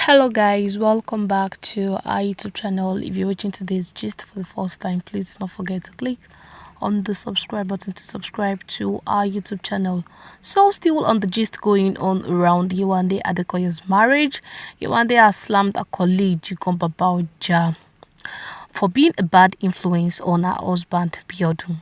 Hello guys, welcome back to our YouTube channel. If you're watching today's gist for the first time, please don't forget to click on the subscribe button to subscribe to our YouTube channel. So still on the gist going on around Yewande Adekoya's marriage, Yewande has slammed a colleague, Jigan Babaoja, for being a bad influence on her husband Biodun.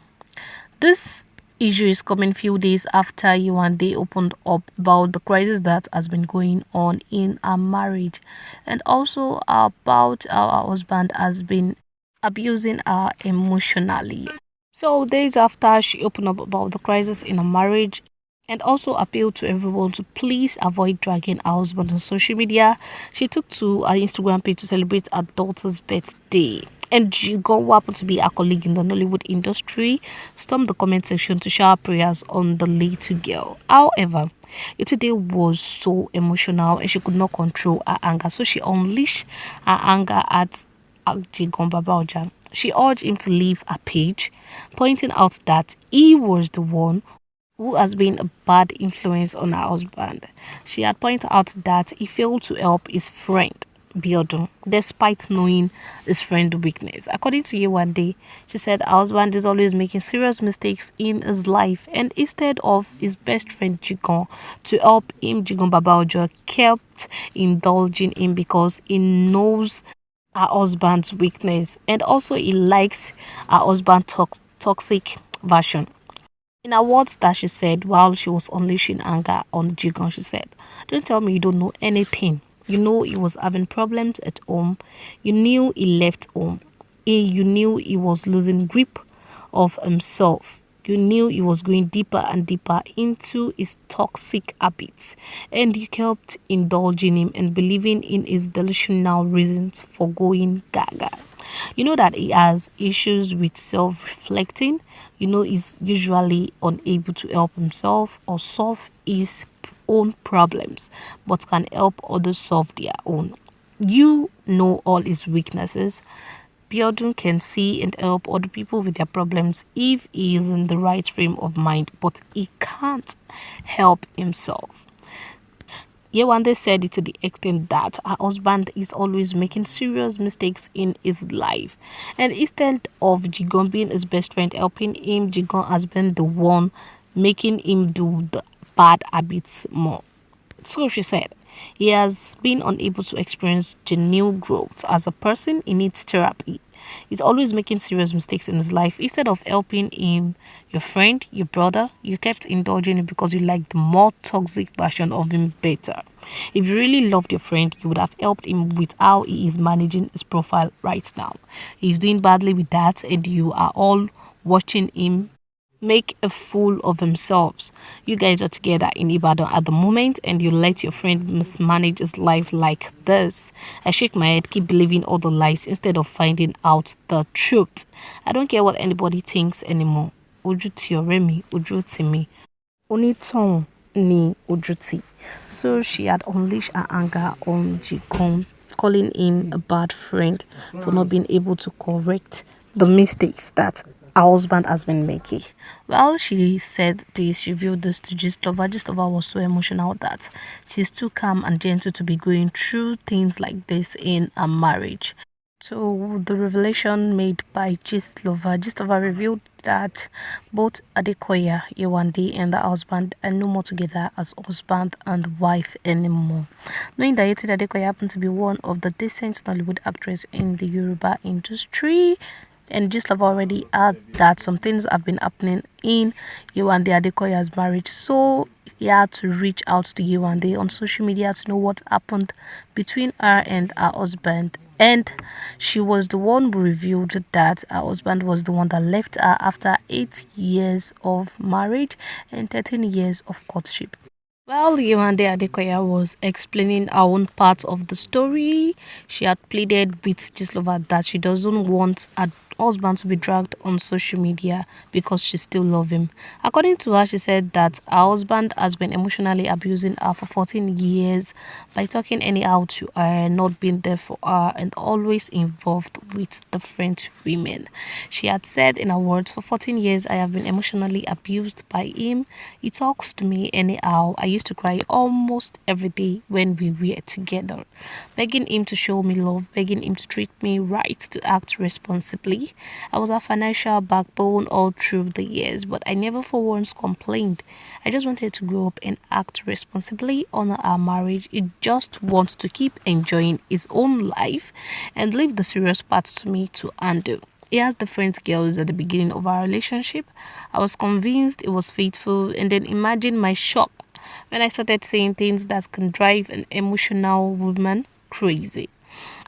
This issue is coming few days after Yewande opened up about the crisis that has been going on in her marriage, and also about how her husband has been abusing her emotionally. So days after she opened up about the crisis in her marriage and also appealed to everyone to please avoid dragging her husband on social media, she took to her Instagram page to celebrate her daughter's birthday. And Jigan, who happened to be a colleague in the Nollywood industry, stormed the comment section to shower prayers on the little girl. However, yesterday was so emotional and she could not control her anger, so she unleashed her anger at Jigan Babaoja. She urged him to leave her page, pointing out that he was the one who has been a bad influence on her husband. She had pointed out that he failed to help his friend Biodun, despite knowing his friend's weakness. According to Yewande, she said her husband is always making serious mistakes in his life, and instead of his best friend Jigan to help him, Jigan Babaoja kept indulging him because he knows her husband's weakness, and also he likes her husband's toxic version. In her words that she said while she was unleashing anger on Jigan, she said, "Don't tell me you don't know anything. You know he was having problems at home. You knew he left home. You knew he was losing grip of himself. You knew he was going deeper and deeper into his toxic habits. And you kept indulging him and believing in his delusional reasons for going gaga. You know that he has issues with self-reflecting. You know he's usually unable to help himself or solve his own problems, but can help others solve their own. You know all his weaknesses. Biodun can see and help other people with their problems if he is in the right frame of mind, but he can't help himself." Yewande said it to the extent that her husband is always making serious mistakes in his life. And instead of Jigan being his best friend helping him, Jigan has been the one making him do the bad habits more. So she said, he has been unable to experience genuine growth as a person. He needs therapy. He's always making serious mistakes in his life. Instead of helping him, your friend, your brother, you kept indulging him because you liked the more toxic version of him better. If you really loved your friend, you would have helped him with how he is managing his profile right now. He's doing badly with that, and you are all watching him make a fool of themselves. You guys are together in Ibadan at the moment and you let your friend mismanage his life like this. I shake my head, keep believing all the lies instead of finding out the truth. I don't care what anybody thinks anymore. Ojú ti ọ̀rẹ́ mi, ojú ti mi. Onítọ̀hún ni ojú ti. So she had unleashed her anger on Jigan, calling him a bad friend for not being able to correct the mistakes that her husband has been making. Well, she said this, she revealed this to Gistlover. Gistlover was so emotional that she's too calm and gentle to be going through things like this in a marriage. So the revelation made by Gistlover revealed that both Adekoya, Yewande, and the husband are no more together as husband and wife anymore. Knowing that Yewande Adekoya happened to be one of the decent Nollywood actresses in the Yoruba industry, and Gistlover already had that some things have been happening in Yewande Adekoya's marriage, so he had to reach out to Yewande on social media to know what happened between her and her husband. And she was the one who revealed that her husband was the one that left her after 8 years of marriage and 13 years of courtship. While Yewande Adekoya was explaining her own part of the story, she had pleaded with Gistlover that she doesn't want her husband to be dragged on social media because she still loves him. According to her, she said that her husband has been emotionally abusing her for 14 years by talking anyhow to her, not being there for her, and always involved with different women. She had said in her words, "For 14 years, I have been emotionally abused by him. He talks to me anyhow. I used to cry almost every day when we were together, begging him to show me love, begging him to treat me right, to act responsibly. I was a financial backbone all through the years, but I never for once complained. I just wanted to grow up and act responsibly, honor our marriage. He just wants to keep enjoying his own life and leave the serious parts to me to handle. He has different girls at the beginning of our relationship. I was convinced it was faithful, and then imagine my shock when I started saying things that can drive an emotional woman crazy.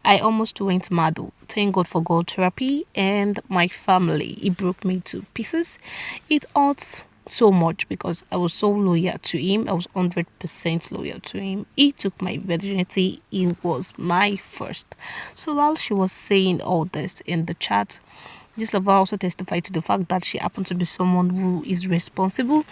I almost went mad. Thank God for God therapy and my family. It broke me to pieces. It hurts so much because I was so loyal to him. I was 100% loyal to him. He took my virginity. He was my first." So while she was saying all this in the chat, this lover also testified to the fact that she happened to be someone who is responsible.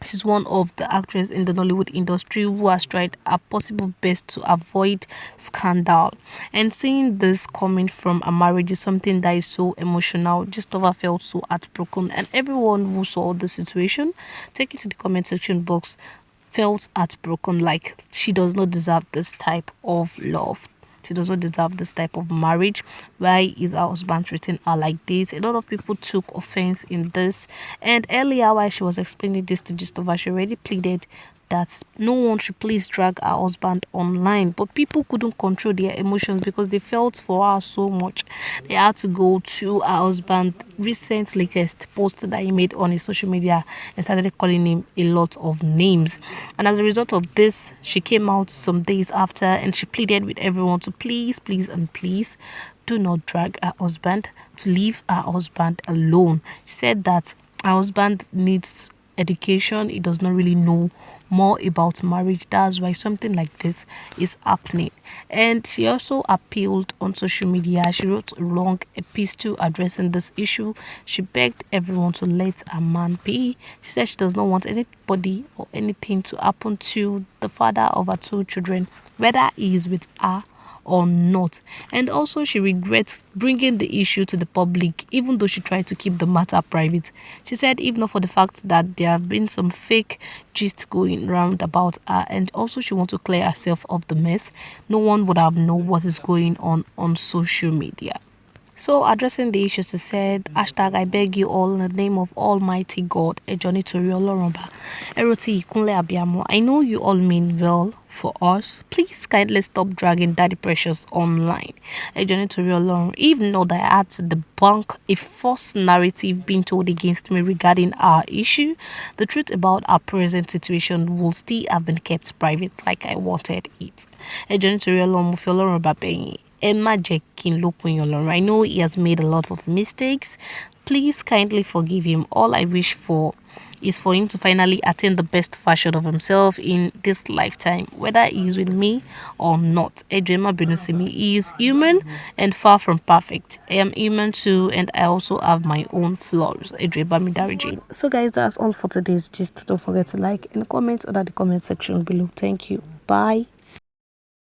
She's one of the actors in the Nollywood industry who has tried her possible best to avoid scandal. And seeing this coming from a marriage is something that is so emotional. Just Lover felt so heartbroken. And everyone who saw the situation, take it to the comment section box, felt heartbroken, like she does not deserve this type of love. She does not deserve this type of marriage. Why is her husband treating her like this? A lot of people took offense in this. And earlier, while she was explaining this to Gistova, she already pleaded that no one should please drag her husband online. But people couldn't control their emotions because they felt for her so much. They had to go to her husband recent latest post that he made on his social media and started calling him a lot of names. And as a result of this, she came out some days after and she pleaded with everyone to please, please, and please do not drag her husband, to leave her husband alone. She said that her husband needs education. He does not really know more about marriage. That's why something like this is happening. And she also appealed on social media. She wrote a long epistle addressing this issue. She begged everyone to let a man be. She said she does not want anybody or anything to happen to the father of her two children, whether he is with her or not. And also she regrets bringing the issue to the public, even though she tried to keep the matter private. She said if not for the fact that there have been some fake gist going around about her, and also she wants to clear herself of the mess, no one would have known what is going on social media. So addressing the issue, she said, hashtag I beg you all in the name of Almighty God, a journey to real Yoruba. Eroti Kunle Abiamo, I know you all mean well for us. Please kindly stop dragging Daddy Precious online. A journey to real Yoruba. Even though that I had to debunk a false narrative being told against me regarding our issue, the truth about our present situation will still have been kept private like I wanted it. A journey to real Yoruba. Emma Jekin Lokunyola. I know he has made a lot of mistakes. Please kindly forgive him. All I wish for is for him to finally attain the best version of himself in this lifetime, whether he is with me or not. Ejema Benusimi, he is human and far from perfect. I am human too, and I also have my own flaws. Ejeba Midariji. So guys, that's all for today's gist. Don't forget to like and comment under the comment section below. Thank you. Bye.